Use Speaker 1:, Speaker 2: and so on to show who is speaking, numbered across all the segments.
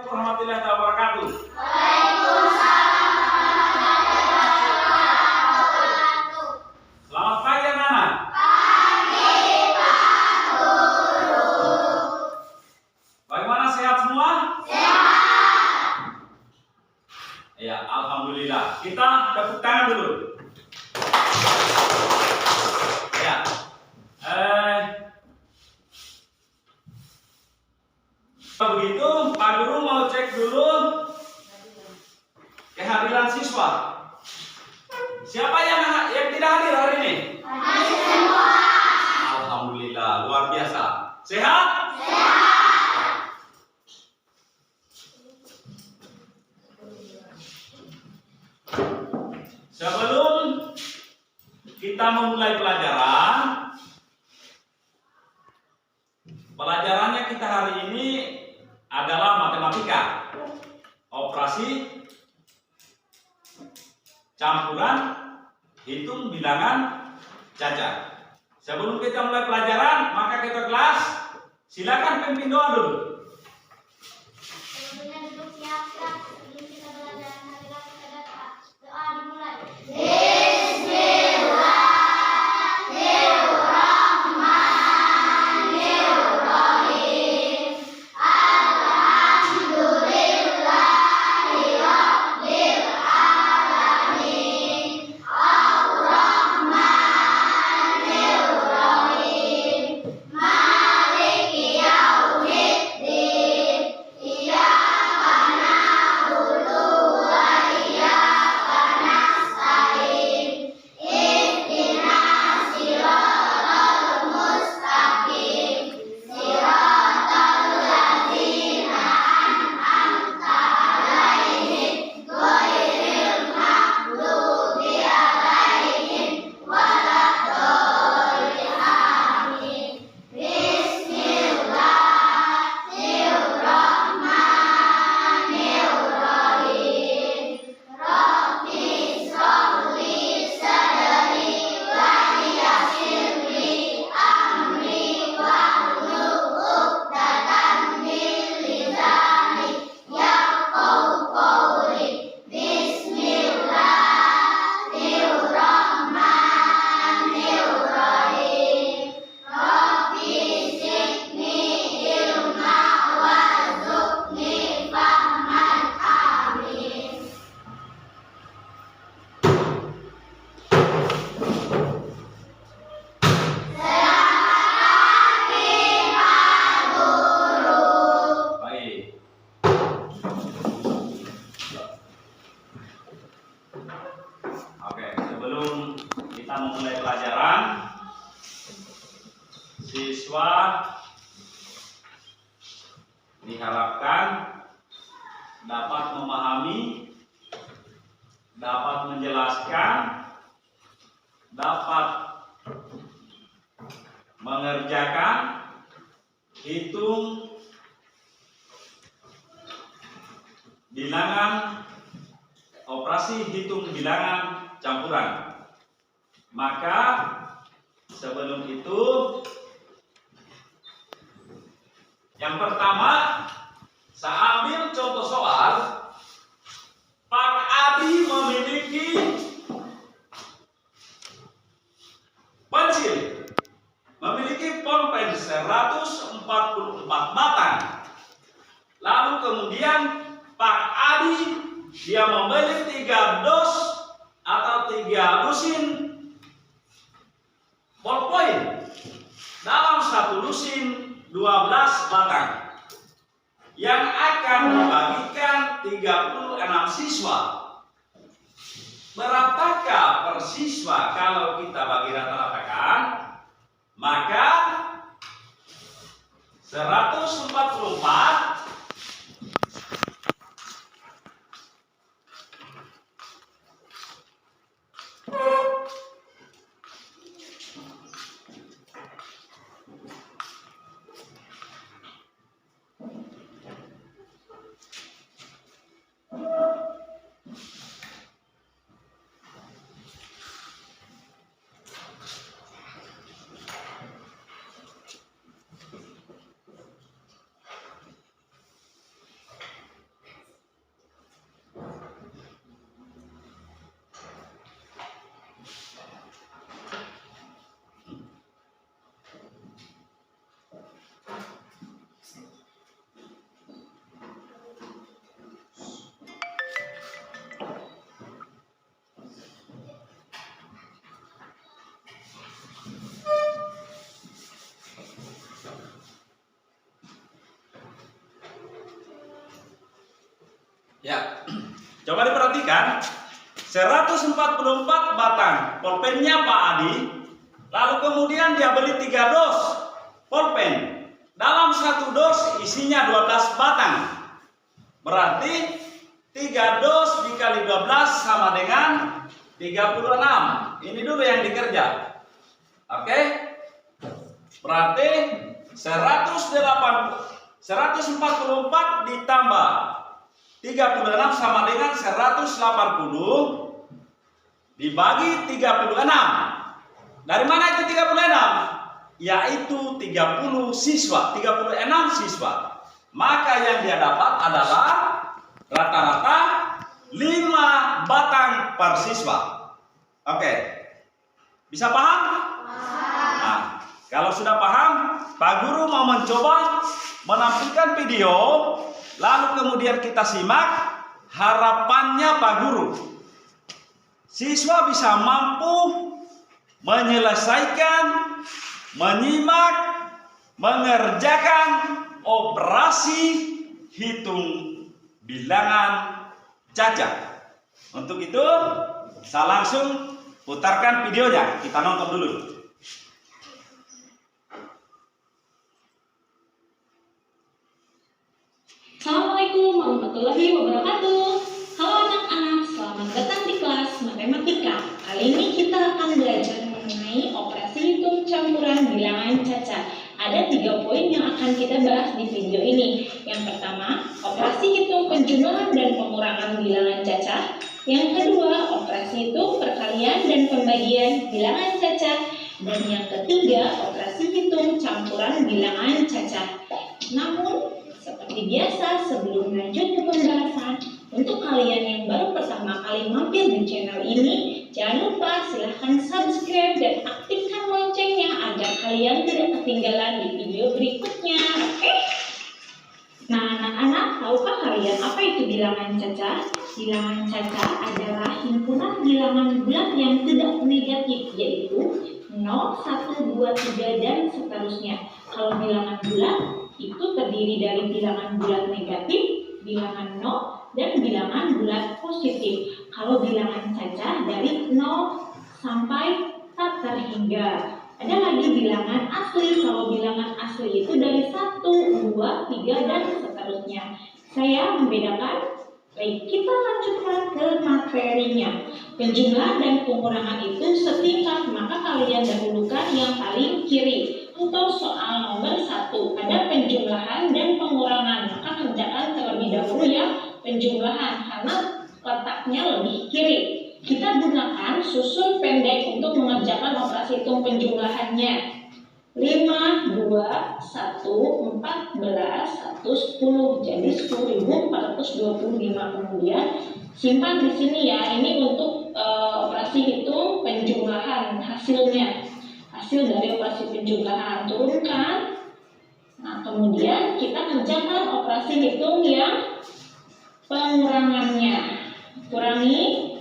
Speaker 1: Assalamualaikum warahmatullahi wabarakatuh. Selamat pagi anak-anak. Bagaimana, sehat semua? Ya, alhamdulillah. Kita tepuk tangan dulu. Ya. Begitu, Pak Guru mau cek dulu kehadiran siswa. Siapa yang tidak hadir hari ini?
Speaker 2: Hadir semua.
Speaker 1: Alhamdulillah, luar biasa. Sehat? Sebelum kita memulai pelajarannya kita hari ini adalah matematika, operasi, campuran, hitung bilangan, cacat. Sebelum kita mulai pelajaran, maka kita kelas, silakan pimpin doa dulu.
Speaker 2: Sebelumnya duduk siap-siap sebelum kita belajar. Marilah kita doa dimulai.
Speaker 1: Memulai pelajaran, siswa diharapkan dapat memahami, dapat menjelaskan, dapat mengerjakan hitung bilangan, operasi hitung bilangan campuran. Maka sebelum itu, yang pertama saya ambil contoh soal. Pak Adi memiliki pensil, memiliki pulpen 144 batang. Lalu kemudian Pak Adi dia membeli 3 dos atau 3 lusin ballpoint. Dalam satu lusin 12 batang yang akan dibagikan 36 siswa. Berapakah per siswa kalau kita bagi rata-ratakan? Maka 144 144 Ya, coba diperhatikan 144 batang pulpennya Pak Adi, lalu kemudian dia beli 3 dos pulpen. Dalam 1 dos isinya 12 batang. Berarti 3 dos dikali 12 sama dengan 36. Ini dulu yang dikerja. Oke? Berarti 144 ditambah 36 sama dengan 180 dibagi 36. Dari mana itu 36? Yaitu 36 siswa. Maka yang dia dapat adalah rata-rata 5 batang per siswa. Oke. Bisa paham? Nah, kalau sudah paham, Pak Guru mau mencoba menampilkan video, lalu kemudian kita simak. Harapannya Pak Guru, siswa bisa mampu menyelesaikan, menyimak, mengerjakan operasi hitung bilangan cacat. Untuk itu, saya langsung putarkan videonya. Kita nonton dulu.
Speaker 3: Assalamualaikum warahmatullahi wabarakatuh. Halo anak-anak, selamat datang di kelas matematika. Kali ini kita akan belajar mengenai operasi hitung campuran bilangan cacat. Ada 3 poin yang akan kita bahas di video ini. Yang pertama, operasi hitung penjumlahan dan pengurangan bilangan cacat. Yang kedua, operasi hitung perkalian dan pembagian bilangan cacat. Dan yang ketiga, operasi hitung campuran bilangan cacat. Namun, seperti biasa, sebelum lanjut ke pembahasan, untuk kalian yang baru pertama kali mampir di channel ini, jangan lupa silahkan subscribe dan aktifkan loncengnya agar kalian tidak ketinggalan di video berikutnya. Oke? Nah, anak-anak, tahukah kalian apa itu bilangan cacat? Bilangan cacat adalah himpunan bilangan bulat yang tidak negatif, yaitu 0, 1, 2, 3, dan seterusnya. Kalau bilangan bulat itu terdiri dari bilangan bulat negatif, bilangan 0, dan bilangan bulat positif. Kalau bilangan cacat dari 0 sampai tak terhingga. Ada lagi bilangan asli. Kalau bilangan asli itu dari 1, 2, 3, dan seterusnya. Saya membedakan. Baik, kita lanjutkan ke materinya. Penjumlahan dan pengurangan itu setingkat, maka kalian dahulukan yang paling kiri. Untuk soal nomor 1, ada penjumlahan dan pengurangan. Maka kerjakan terlebih dahulu yang penjumlahan, karena letaknya lebih kiri. Kita gunakan susun pendek untuk mengerjakan operasi hitung penjumlahannya. 5, 2, 1, 14, 1, 10. Jadi 10.425. Kemudian simpan di sini ya. Ini untuk operasi hitung penjumlahan hasilnya. Hasil dari operasi penjumlahan, turunkan. Nah, kemudian kita kerjakan operasi hitung yang pengurangannya. Kurangi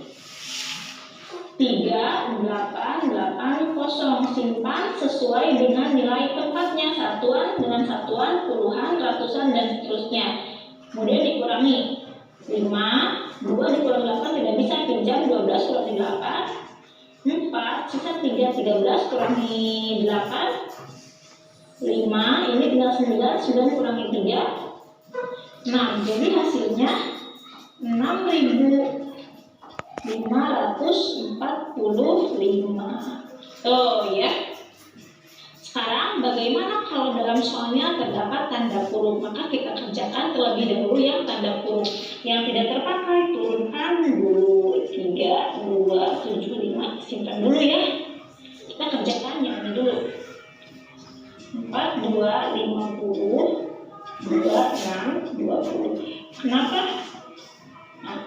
Speaker 3: 3880, simpan sesuai dengan nilai tempatnya, satuan dengan satuan, puluhan, ratusan, dan seterusnya. Kemudian dikurangi 5, 2 dikurangi 8 tidak bisa, pinjam 12 kurangi 8, 4, sisa 3, 13 kurangi 8, 5, ini tinggal 9, 9 kurangi 3, 6. Jadi hasilnya 6.545. Oh ya. Sekarang bagaimana kalau dalam soalnya terdapat tanda kurung? Maka kita kerjakan terlebih dahulu yang tanda kurung. Yang tidak terpakai turunkan dulu. 3, 2, 7, 5. Simpan dulu ya. Kita kerjakan yang ini dulu. 4, 2, 50, 2, 6, 20. Kenapa? Nah,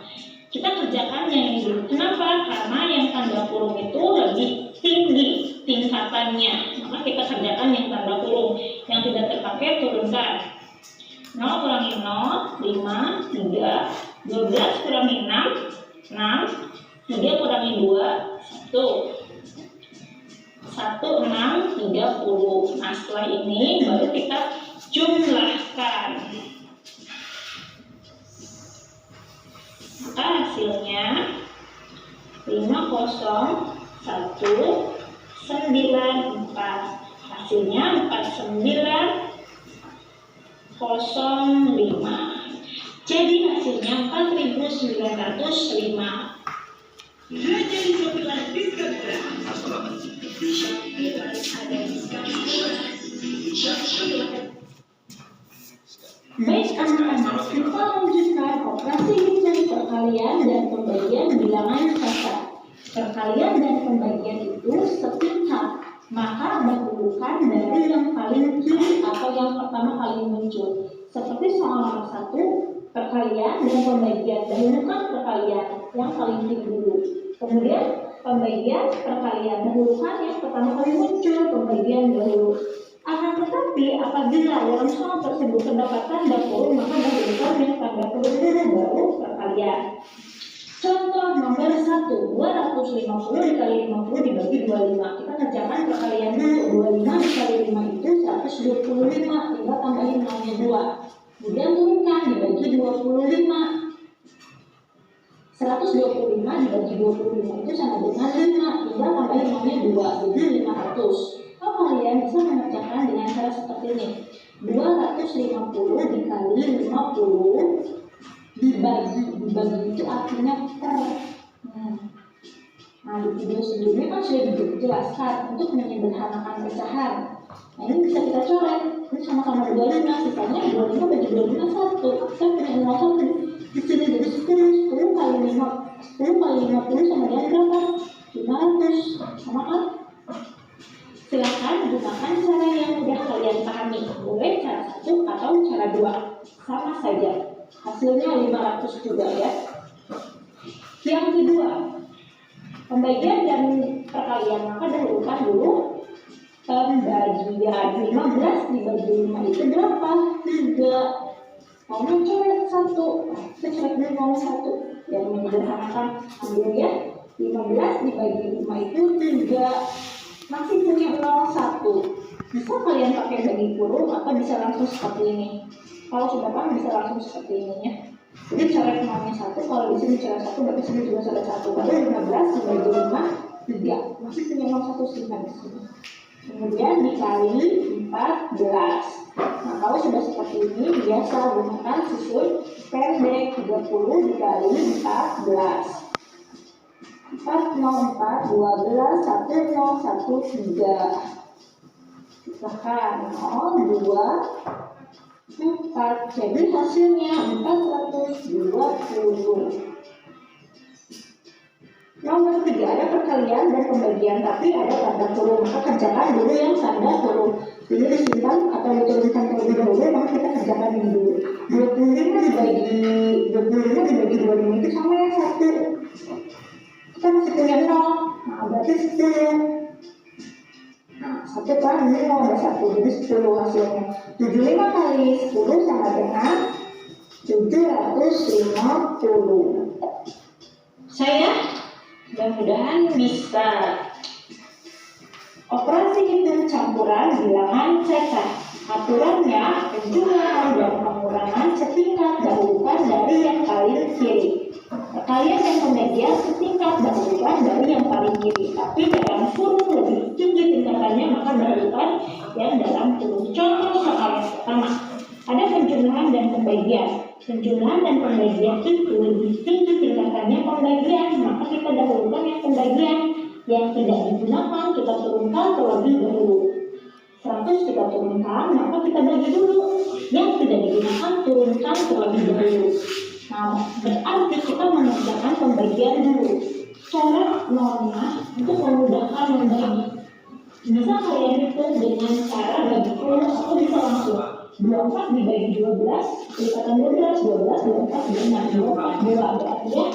Speaker 3: kita kerjakan yang ini dulu. Kenapa? Karena yang tanda kurung itu lebih tinggi tingkatannya. Maka kita kerjakan yang tanda kurung. Yang tidak terpakai turunkan. 0 kurangi 0, 5, 3, 12 kurangi 6, 6, 3 kurangi 2, 1. 1, 6, 30. Nah, setelah ini baru kita jumlahkan. Maka hasilnya 50194. Hasilnya 4905. Jadi hasilnya 4905.
Speaker 4: Belajar di Sopilan Diskon Murah.
Speaker 3: Baik anak-anak, kita lanjutkan operasi hitung perkalian dan pembagian bilangan cacat. Perkalian dan pembagian itu setingkat, maka dahulukan dari yang paling kiri atau yang pertama kali muncul. Seperti soal nomor 1, perkalian dan pembagian, dahulukan perkalian yang paling kiri dulu. Kemudian pembagian perkalian, dahulukan yang pertama kali muncul, pembagian dahulu. Akan tetapi apabila dalam soal tersebut terdapat tanda kurung, maka dahulukan yang tanda kurung dulu baru perkalian. Contoh nomor 1, 250 dikali 50 dibagi 25. Kita kerjakan perkalian dulu. 25 dikali 5 itu 125, tinggal tambahin 0-nya 2. Kemudian turunkan dibagi 25. 125 dibagi 25 itu sama dengan 5, tinggal tambahin 0-nya 2, jadi 500. Kalian bisa mengerjakan dengan cara seperti ini. 250 dikali 50 dibagi itu artinya per. Nah, di video sebelumnya kan sudah dijelaskan untuk menyederhanakan pecahan. Nah, ini bisa kita coret. Ini sama-sama 25, sisanya 25 bagi 25 1. Kita punya 1 di sini jadi 10 kali 50 sama dengan berapa? 500. Sama kan? Silakan gunakan cara yang sudah kalian pahami. Boleh cara 1 atau cara 2. Sama saja. Hasilnya 500 juga ya. Yang kedua, pembagian dan perkalian. Maka dahulukan dulu pembagian. 15 dibagi 5 itu berapa? 3. Mau coret 1. Kita coret dulu mau 1. Yang menyederhanakan dulu ya. 15 dibagi 5 itu 3. Masih punya 01. Bisa kalian pakai bagi kurung atau bisa langsung seperti ini. Kalau sudah paham bisa langsung seperti ini ya. Jadi coret 0-nya 1, kalau di sini coret 1 berarti sini juga coret 1. Lalu 15 dibagi 5 3. Masih punya 01 simpan di sini. Kemudian dikali 14. Nah, kalau sudah seperti ini biasa gunakan susun pendek. 30 dikali 14. 4, 0, 4, 12, 1, 0, 1, 3. Pisahkan 0, 2, 4. Jadi hasilnya 420. Nomor 3 ada perkalian dan pembagian, tapi ada tanda kurung. Maka kerjakan dulu yang tanda kurung. Ini disimpan atau diturunkan terlebih dahulu, maka kita kerjakan ini dulu. 25 dibagi 25 itu sama yang 1. Kita masih punya 0, nah berarti 10. Nah, 1 kan ini 0 ada 1, jadi 10 hasilnya. 75 kali 10 sama dengan 750. Saya mudah-mudahan bisa. Operasi hitung campuran bilangan cacat. Aturannya penjumlahan dan pengurangan setingkat, dahulukan dari yang paling kiri. Perkalian dan pembagian setingkat, dahulukan dari yang paling kiri. Tapi dalam kurung lebih tinggi tingkatannya, maka dahulukan yang dalam kurung. Contoh soal yang pertama, ada penjumlahan dan pembagian. Penjumlahan dan pembagian itu lebih tinggi tingkatannya pembagian, maka kita dahulukan yang pembagian. Yang tidak digunakan kita turunkan terlebih dahulu. 100 kita turunkan, maka kita bagi dulu. Yang tidak digunakan turunkan terlebih dahulu. Nah, berarti kita mengerjakan pembagian dulu. Cara norma untuk memudahkan membagi. Bisa kalian hitung dengan cara bagi kurung atau bisa langsung. 24 dibagi 12, ikatan 12, 24 dengan 24, 2 berarti ya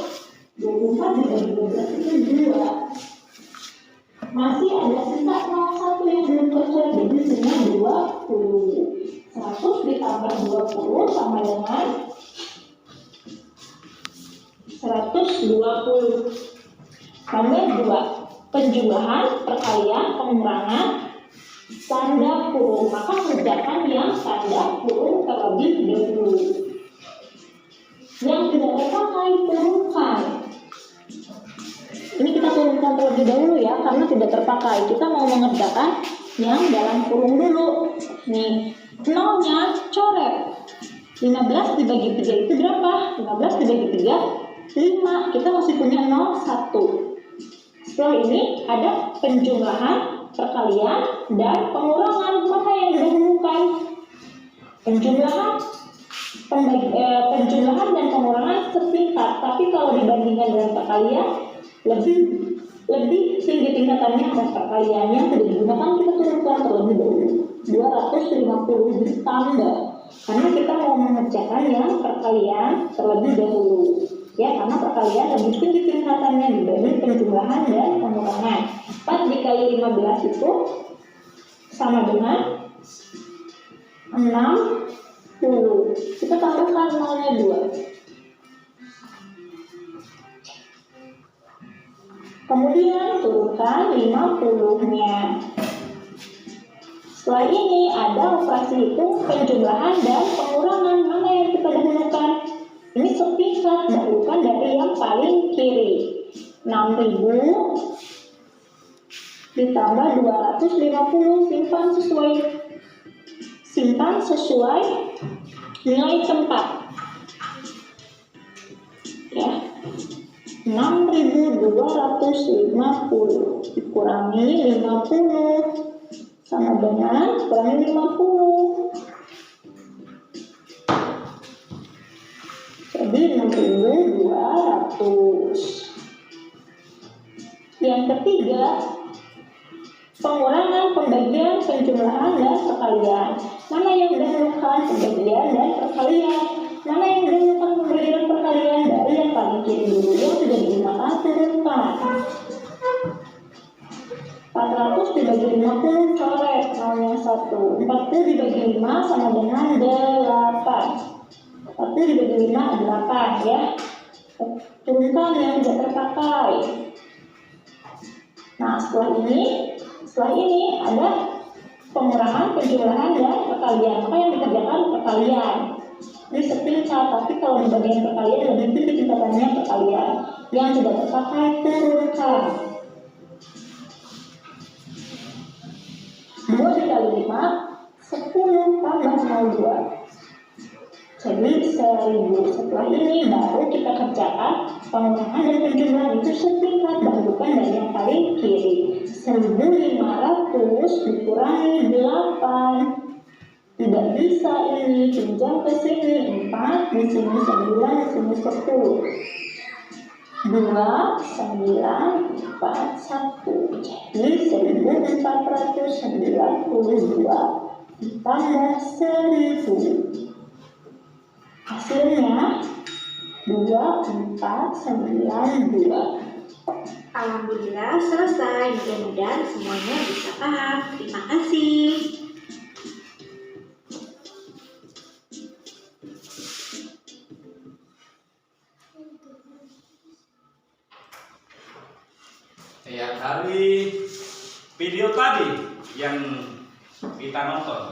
Speaker 3: 24 dibagi 12 itu 2. Masih ada sisa 01 yang belum tercoret, jadi sini 20. 100 ditambah 20 sama dengan 120. Nomor 2, penjumlahan, perkalian, pengurangan, tanda kurung. Maka kerjakan yang tanda kurung terlebih dahulu. Yang tidak terpakai turunkan. kurungan terlebih dahulu ya, karena tidak terpakai. Kita mau mengerjakan yang dalam kurung dulu. Nih, nolnya coret. 15 dibagi 3 itu berapa? 15 dibagi 3, 5. Kita masih punya 0, 1. Setelah ini ada penjumlahan, perkalian, dan pengurangan. Mana yang didahulukan? Penjumlahan dan pengurangan setingkat, tapi kalau dibandingkan dengan perkalian lebih tinggi tingkatannya ada perkalian. Yang tidak digunakan kita turunkan terlebih dahulu. 250 ditambah, karena kita mau mengerjakan yang perkalian terlebih dahulu ya, karena perkalian lebih tinggi tingkatannya dibanding penjumlahan dan pengurangan. 4 dikali 15 itu sama dengan 60. Kita tambahkan nolnya 2. Kemudian turunkan 50-nya. Setelah ini ada operasi hitung penjumlahan dan pengurangan. Mana yang kita dahulukan? Ini setingkat, dahulukan dari yang paling kiri. 6.000 ditambah 250, simpan sesuai nilai tempat ya. 6.250 dikurangi 50 sama dengan kurangi 50, jadi 6.200. Yang ketiga, pengurangan, pembagian, penjumlahan, dan perkalian. Mana yang didahulukan? Pembagian dan perkalian. Mana yang didahulukan pembagian dan perkalian? Dari yang paling kiri dulu, yang sudah digunakan turunkan. 400 dibagi 50 coret, nolnya 1. 40 dibagi 5 sama dengan 8. 40 dibagi 5 8 ya. Turunkan yang tidak terpakai. Nah, setelah ini ada pengurangan, penjumlahan, dan perkalian. Maka yang dikerjakan perkalian. Ini setingkat, tapi kalau di bagian perkalian lebih tinggi tingkatannya perkalian. Yang tidak terpakai turunkan. 2 dikali 5, 10 tambah 02. Jadi 1000. Setelah ini baru kita kerjakan pengurangan dan penjumlahan itu setingkat, dahulukan dari yang paling kiri. 1500 dikurangi 8. Tidak bisa ini, pinjam ke sini. 4 di sini 9, di sini 10. 2, 9, 4, 1. Jadi 1492 ditambah 1000. Hasilnya 2492.
Speaker 5: Alhamdulillah selesai. Mudah-mudahan semuanya bisa paham. Terima kasih.
Speaker 1: Ya, dari video tadi yang kita nonton,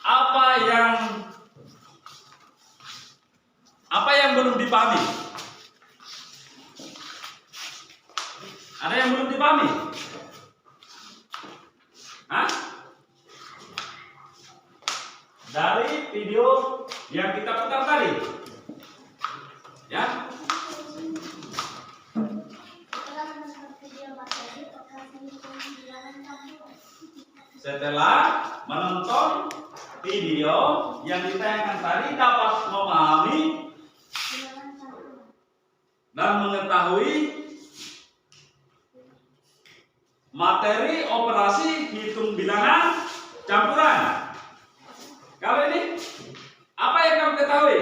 Speaker 1: apa yang belum dipahami? Ada yang belum dipahami? Hah? Dari video yang kita putar tadi, ya? Setelah menonton video yang ditayangkan tadi, dapat memahami dan mengetahui materi operasi hitung bilangan campuran. Kali ini apa yang kamu ketahui?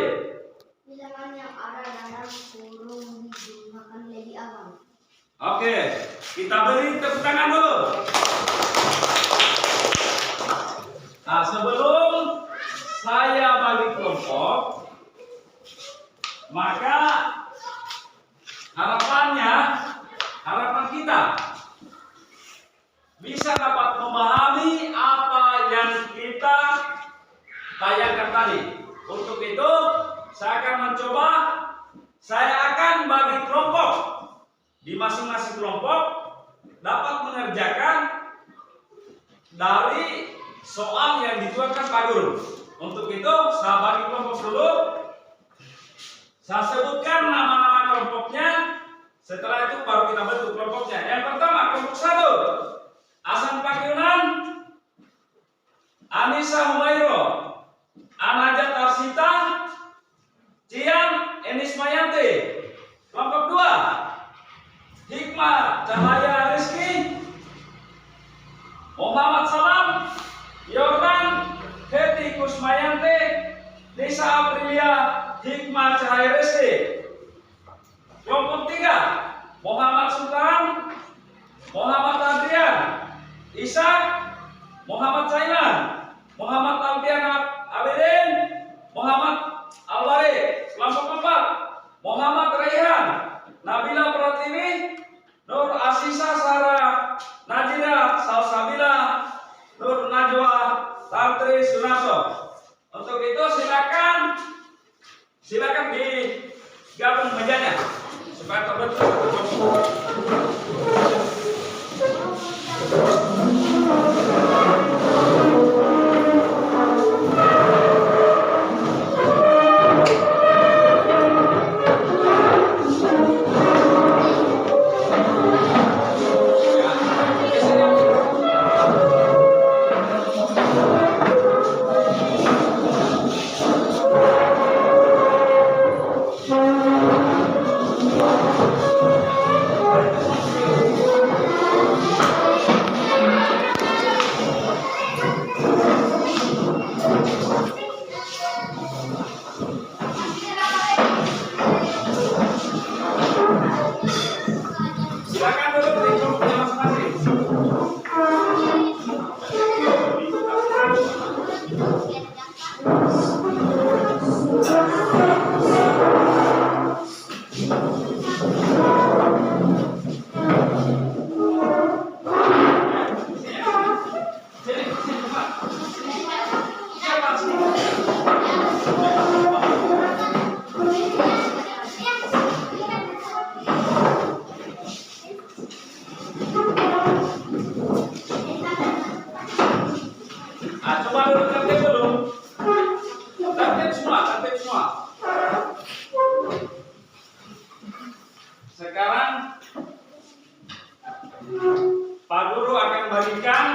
Speaker 2: Bilangan yang ada dalam kurung digunakan lebih awal.
Speaker 1: Oke, kita beri tepuk tangan dulu. Nah, sebelum saya bagi kelompok, maka harapan kita bisa dapat memahami apa yang kita tayangkan tadi. Untuk itu, saya akan bagi kelompok di masing-masing kelompok dapat mengerjakan dari soal yang dituangkan Pak Guru. Untuk itu, saya bagi kelompok dulu. Saya sebutkan nama-nama kelompoknya. Setelah itu baru kita bentuk kelompoknya. Yang pertama, kelompok 1. Hasan Pakyunan, Anissa Humairo, Anajat Arsita, Cian Enis Mayanti. Kelompok 2, Hikmah Cahaya Rizky, Muhammad Salam, Yordan Heti Kusmayanti, Nisa Aprilia, Hikmah Cahaya Rizky. Kelompok 3, Muhammad Sultan, Muhammad Adrian, Ishak, Muhammad Saiman, Muhammad Alfian Abidin, Muhammad Alwari. Kelompok 4, Muhammad Raihan, Nabila Pratiwi, Nur Asisa Sara, Najira Salsabila, Nur Najwa Tantri Sunaso. Untuk itu silakan digabung mejanya supaya terbentuk. Silakan duduk di kelompoknya masing-masing. Coba duduk tertib dulu. Tertib semua. Sekarang Pak Guru akan bagikan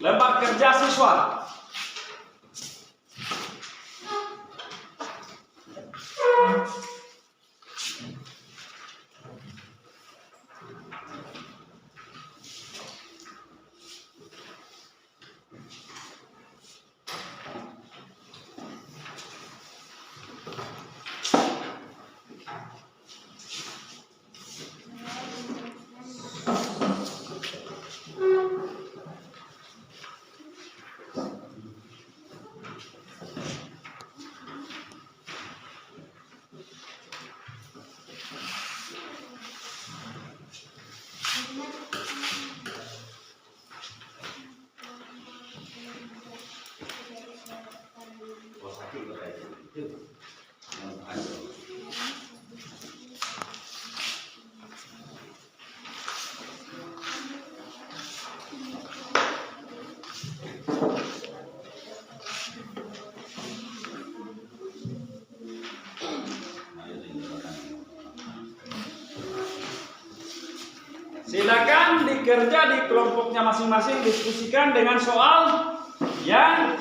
Speaker 1: lembar kerja siswa. Silakan dikerja di kelompoknya masing-masing, diskusikan dengan soal yang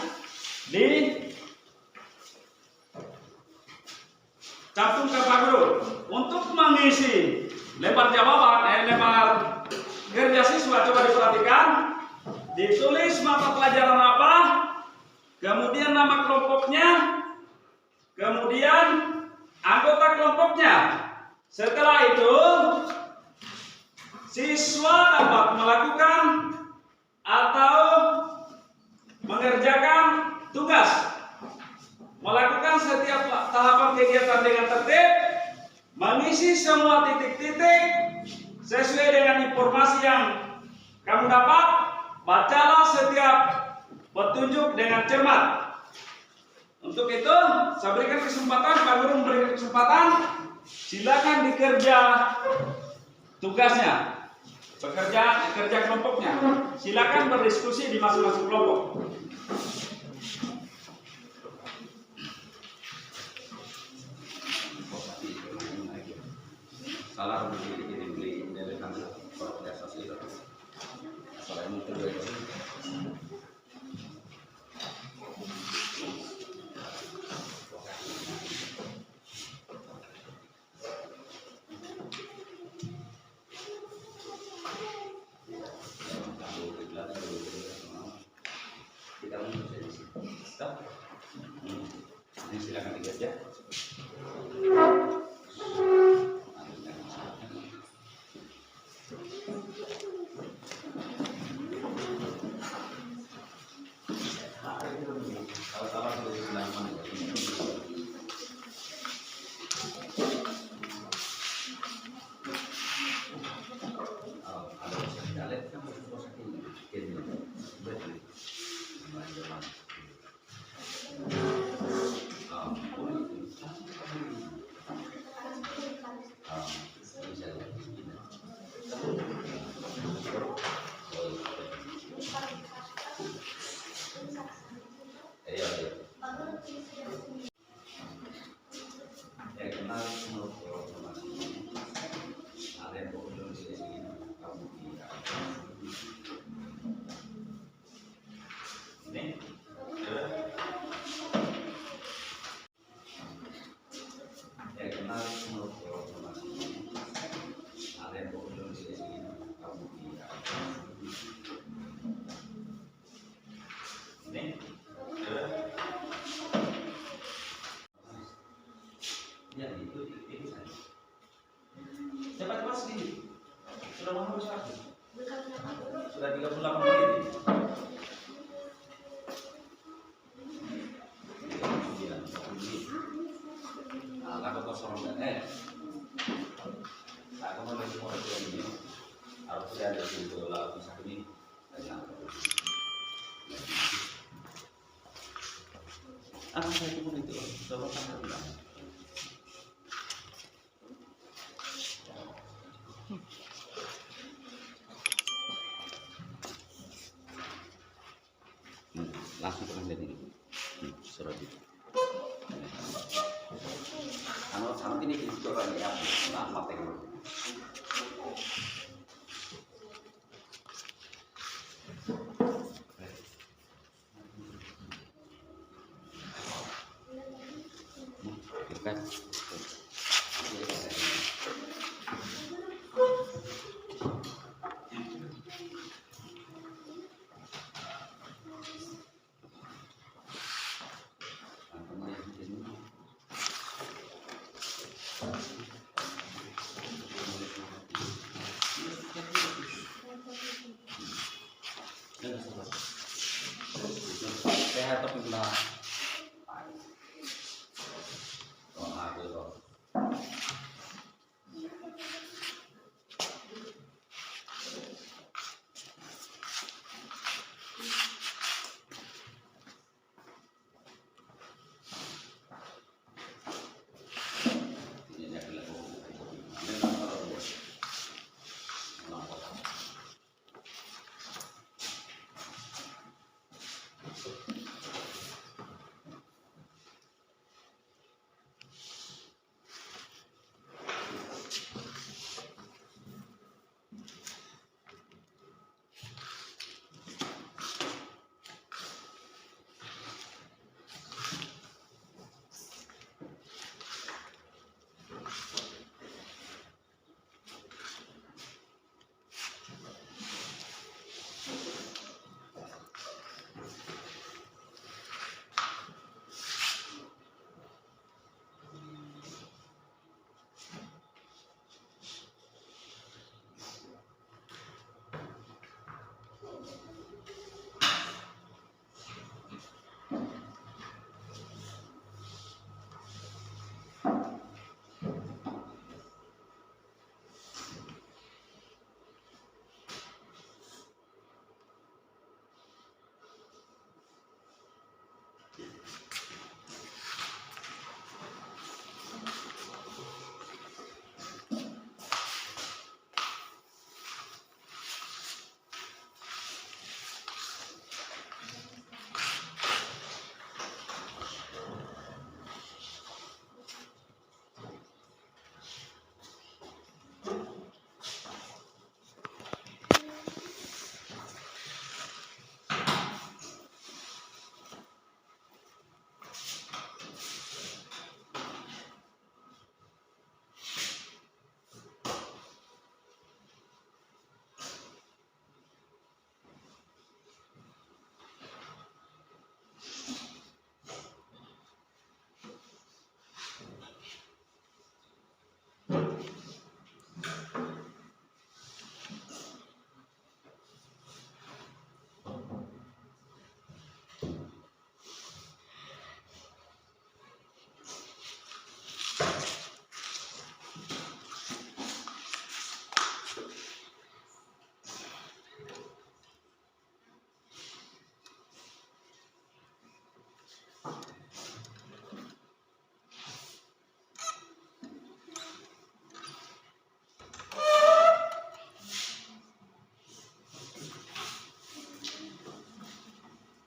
Speaker 1: dicantumkan Pak Guru. Untuk mengisi lembar jawaban, lembar kerja siswa, coba diperhatikan, ditulis mata pelajaran apa, kemudian nama kelompoknya, kemudian anggota kelompoknya. Setelah itu siswa dapat melakukan atau mengerjakan tugas, melakukan setiap tahapan kegiatan dengan tertib, mengisi semua titik-titik sesuai dengan informasi yang kamu dapat. Bacalah setiap petunjuk dengan cermat. Untuk itu, saya berikan kesempatan, Pak Guru memberikan kesempatan silakan dikerja tugasnya, kerja kelompoknya. Silakan berdiskusi di masing-masing kelompok.
Speaker 6: Salah beli dari kantor organisasi itu. Soalnya mungkin dua itu. Ini silakan dikerja. Ya itu saja. Cepat sedikit. Sudah mau habis waktu. Sudah 38 menit. Kalau kosong dan aku mau lagi mau ini harus sudah ada di laut bisa ini. Apa saya pun itu coba sampai bilang. Langsung ke ini surat itu. Anu sampai ini kita coba lihat apa teknologi. Kan. Sehat tapi benar.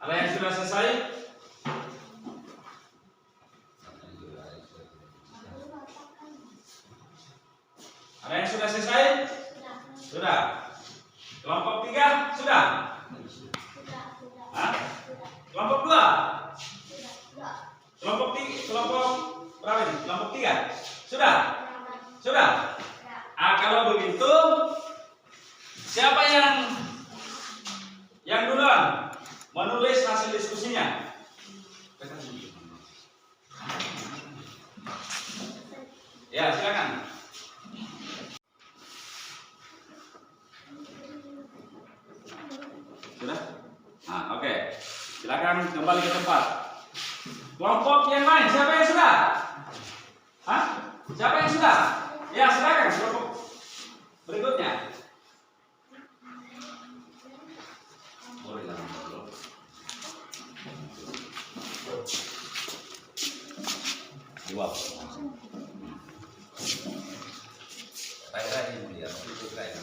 Speaker 1: Ada yang sudah selesai? Ada yang sudah selesai? Sudah. Kelompok 3 sudah? Hah? Kelompok 2? Kelompok berapa ini? Kelompok 3? Sudah? Sudah? Ah, kalau begitu siapa yang duluan menulis hasil diskusinya? Ya, silakan. Sudah? Nah, oke. Silakan kembali ke tempat. Kelompok yang lain, siapa yang sudah? Hah? Siapa yang sudah? Ya, silakan kelompok berikutnya. Boleh lah. Dua. Kayak ini mulia, itu kayak.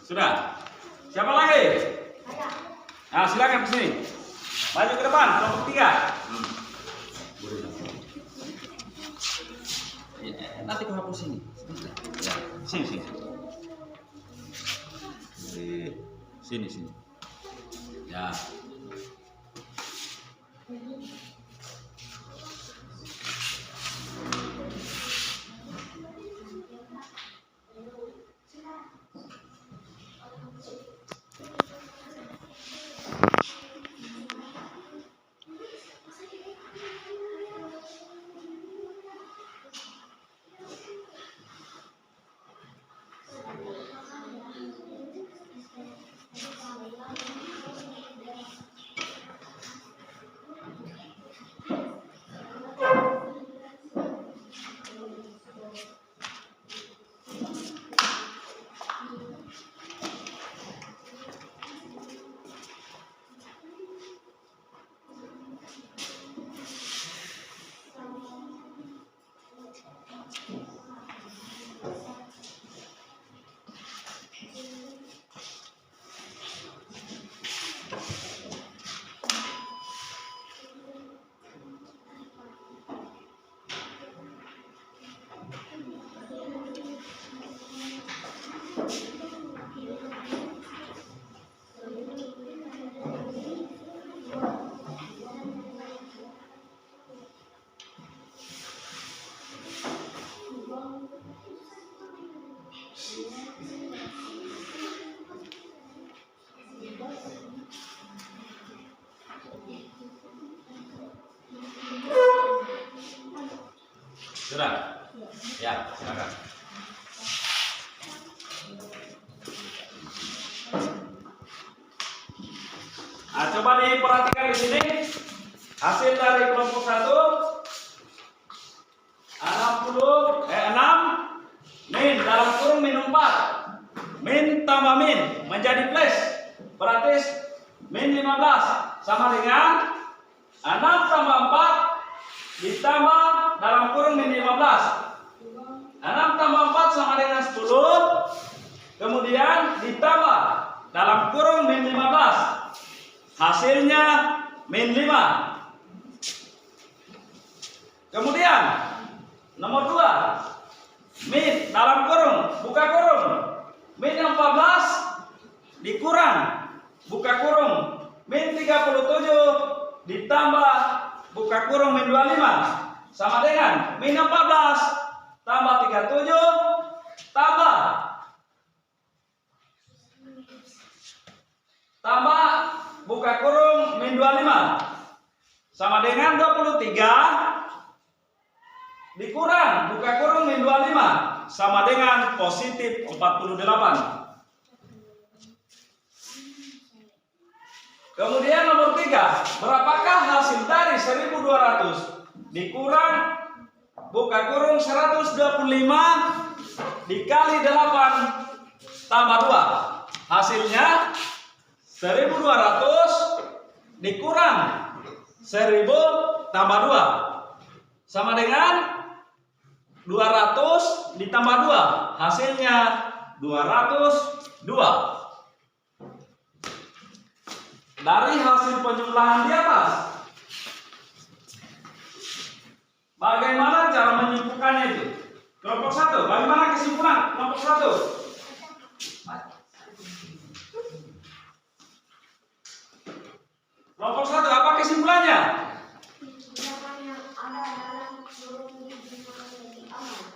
Speaker 1: Sudah? Siapa lagi? Nah, silakan ke sini. Maju ke depan, kelompok 3. Nanti kau hapus ini. Ya, sini. Sini. Ya. Sudah? Ya, silakan. Nah, coba diperhatikan di sini hasil dari kelompok 1 6 min dalam kurung min 4 min tambah min menjadi plus, berarti min 15 sama dengan 6 tambah 4 ditambah dalam kurung min 15. 6 tambah 4 sama dengan 10, kemudian ditambah dalam kurung min 15. Hasilnya min 5. Kemudian nomor 2, min dalam kurung, buka kurung, min 14 dikurang, buka kurung, min 37 ditambah, buka kurung, min 25 sama dengan min 14 tambah 37 tambah buka kurung min 25 sama dengan 23 dikurang buka kurung min 25 sama dengan positif 48. Kemudian nomor 3, berapakah hasil dari 1200 dikurang buka kurung 125 dikali 8 tambah 2. Hasilnya 1200 dikurang 1000 tambah 2 sama dengan 200 ditambah 2. Hasilnya 202. Dari hasil penjumlahan di atas, bagaimana cara menyimpulkannya itu? Kelompok 1, bagaimana kesimpulan kelompok 1? Kelompok 1, apa kesimpulannya?
Speaker 2: Bilangan yang ada dalam kurung dijumlahkan lebih aman.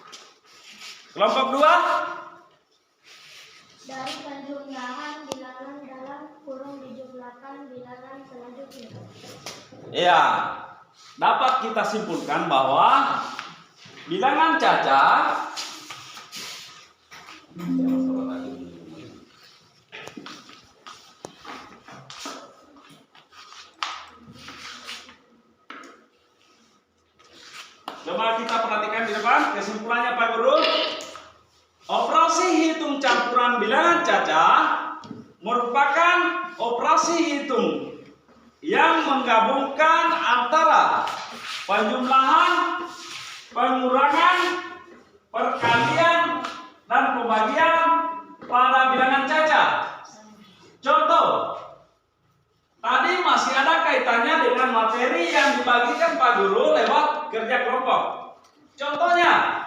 Speaker 1: Kelompok 2,
Speaker 2: Dari penjumlahan bilangan dalam kurung dijumlahkan bilangan selanjutnya.
Speaker 1: ya, dapat kita simpulkan bahwa bilangan cacat coba kita perhatikan di depan kesimpulannya Pak Guru. Operasi hitung campuran bilangan cacat merupakan operasi hitung yang menggabungkan antara penjumlahan, pengurangan, perkalian, dan pembagian pada bilangan cacat. Contoh, tadi masih ada kaitannya dengan materi yang dibagikan Pak Guru lewat kerja kelompok. Contohnya,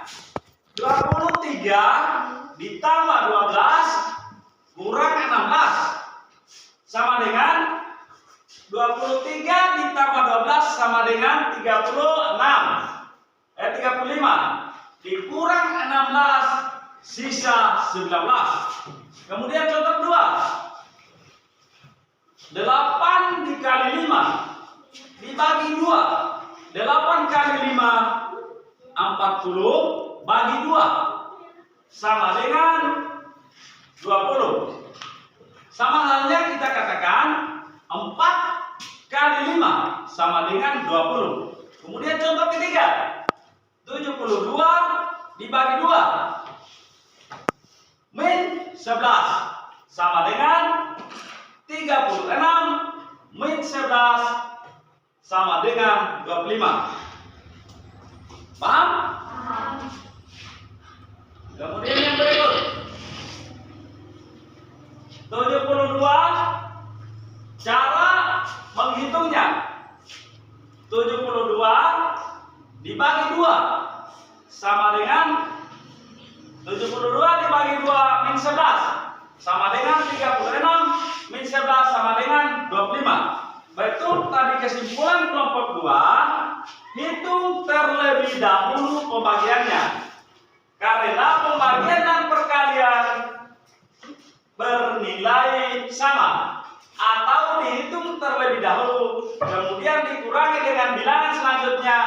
Speaker 1: 23 ditambah 12 kurang 16 sama dengan 23 ditambah 12 sama dengan 35 dikurang 16 sisa 19. Kemudian contoh kedua, 8 dikali 5 dibagi 2. 8 kali 5 40 bagi 2 sama dengan 20. Sama halnya kita katakan 4 kali 5 sama dengan 20. Kemudian contoh ketiga, 72 dibagi 2 min 11 sama dengan 36 min 11 sama dengan 25. Paham? Kemudian yang berikut, 72 cara menghitungnya. 72 dibagi 2 sama dengan 72 dibagi 2 min 11 sama dengan 36 min 11 sama dengan 25. Betul, tadi kesimpulan kelompok 2, hitung terlebih dahulu pembagiannya. Karena pembagian dan perkalian bernilai sama atau dihitung terlebih dahulu kemudian dikurangi dengan bilangan selanjutnya,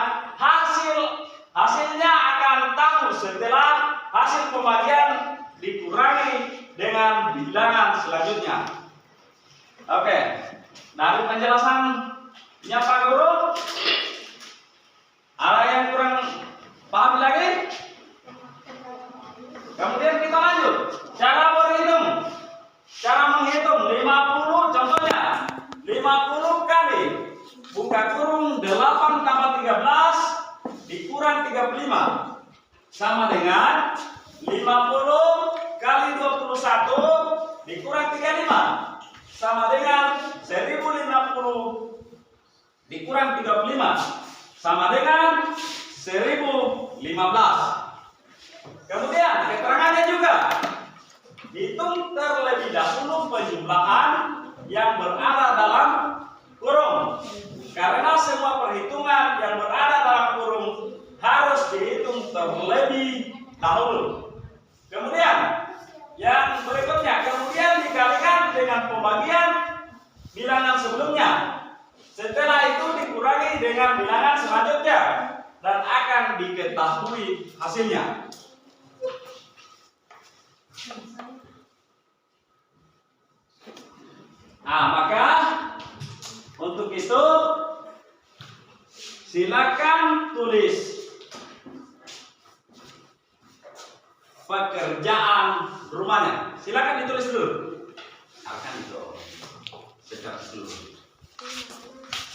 Speaker 1: hasilnya akan tahu setelah hasil pembagian dikurangi dengan bilangan selanjutnya. Oke, dari penjelasannya Pak Guru, ada yang kurang paham lagi? Kemudian kita lanjut, cara berhitung, cara menghitung 50. Contohnya 50 kali buka kurung 8 tambah 13 dikurang 35 sama dengan 50 kali 21 dikurang 35 sama dengan 1050 dikurang 35 sama dengan 1015. Kemudian keterangannya juga hitung terlebih dahulu penjumlahan yang berada dalam kurung. Karena semua perhitungan yang berada dalam kurung harus dihitung terlebih dahulu. Kemudian yang berikutnya, kemudian dikalikan dengan pembagian bilangan sebelumnya. Setelah itu dikurangi dengan bilangan selanjutnya dan akan diketahui hasilnya. Nah, maka untuk itu silakan tulis pekerjaan rumahnya. Silakan ditulis dulu. Akan itu secara seluruh.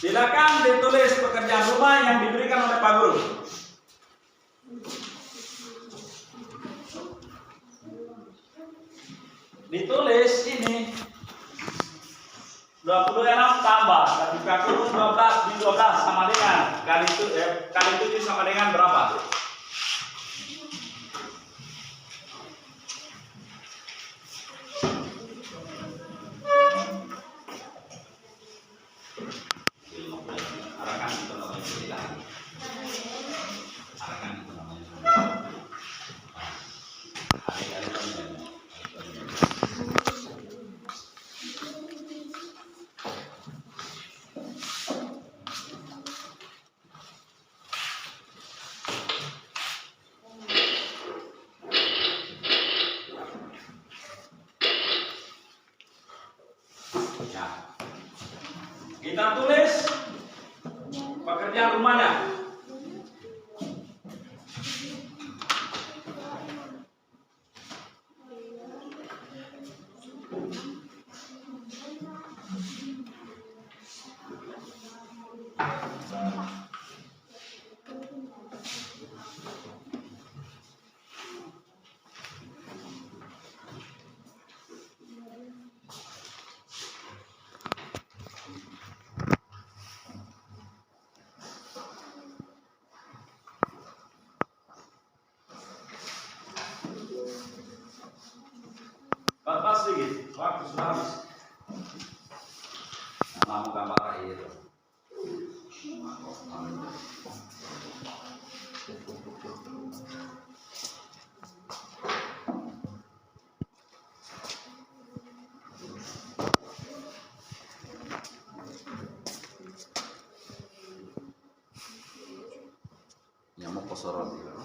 Speaker 1: Silakan ditulis pekerjaan rumah yang diberikan oleh Pak Guru. Ditulis ini 26 tambah tapi Pak Guru 12 di 12 sama dengan kali 7 sama dengan berapa? Kita tulis pekerjaan rumahnya. Pas sedikit, waktu sudah habis. Nama gambar itu. Yang mau kosoran juga.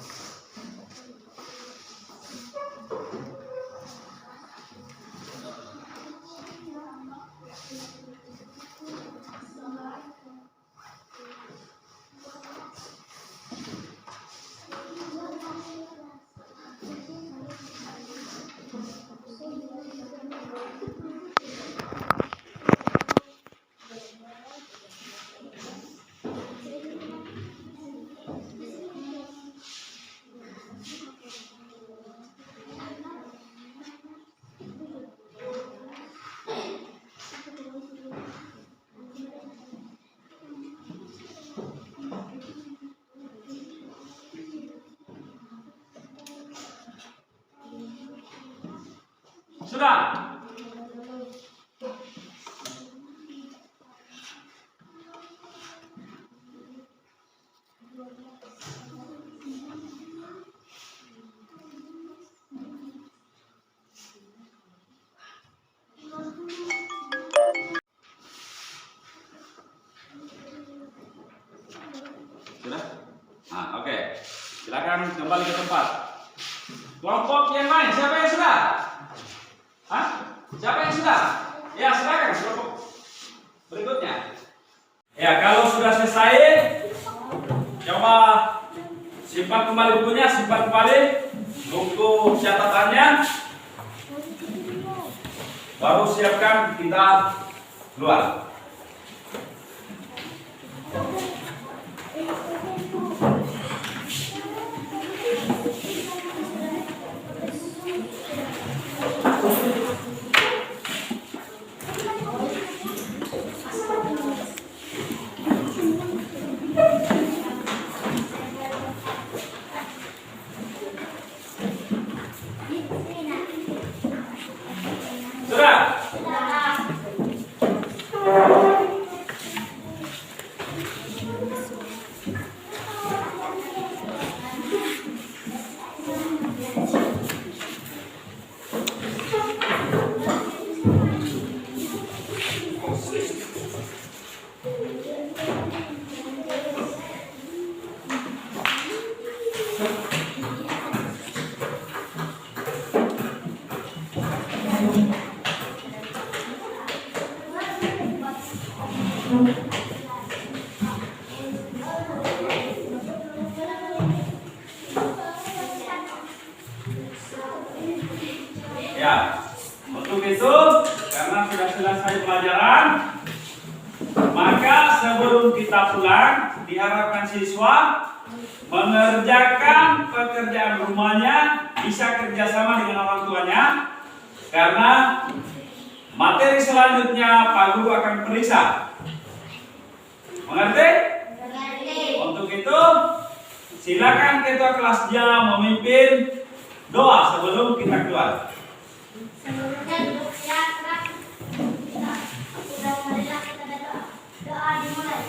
Speaker 1: Sudah. Sudah? Nah, oke. Silakan kembali ke tempat. Kelompok yang lain, siapa yang sudah? Hah? Siapa yang sudah? Ya, silakan kelompok berikutnya. Ya, kalau sudah selesai, coba simpan kembali bukunya, simpan kembali buku catatannya. Baru siapkan kita keluar. sebelum kita pulang, diharapkan siswa mengerjakan pekerjaan rumahnya, bisa kerjasama dengan orang tuanya, karena materi selanjutnya Pak Guru akan periksa. Mengerti? Untuk itu, silakan ketua kelasnya memimpin doa sebelum kita keluar.
Speaker 2: Sebelumnya duduk siap. Sudah marilah kita berdoa. Doa dimulai.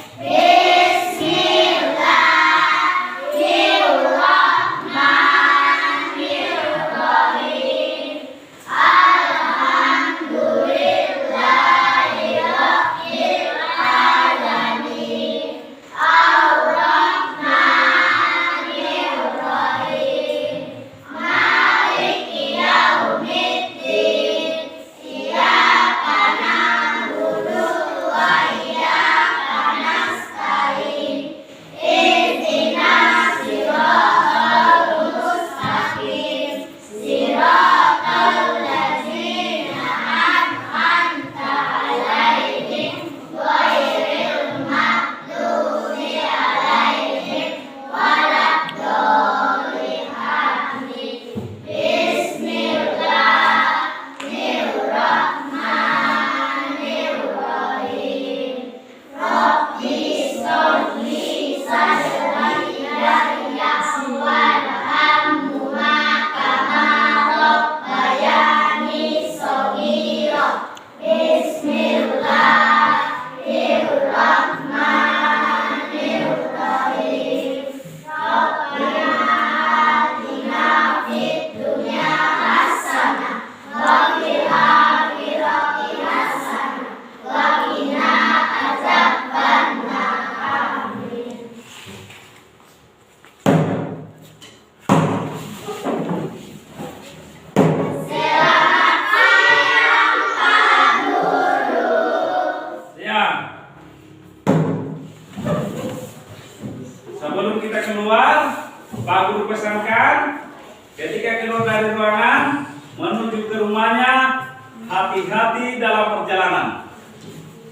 Speaker 1: Sebelum kita keluar, Pak Guru pesankan ketika keluar dari ruangan menuju ke rumahnya, hati-hati dalam perjalanan.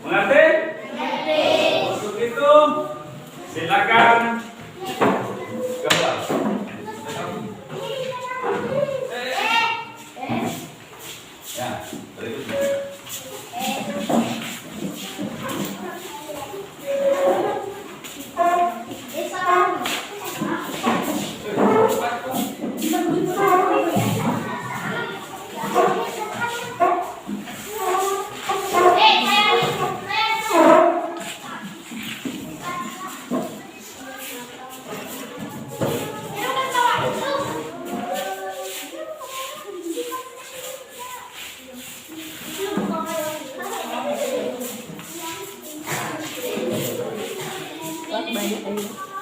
Speaker 1: Mengerti? Untuk itu, silakan keluar. Ya, berikutnya.
Speaker 5: Banyak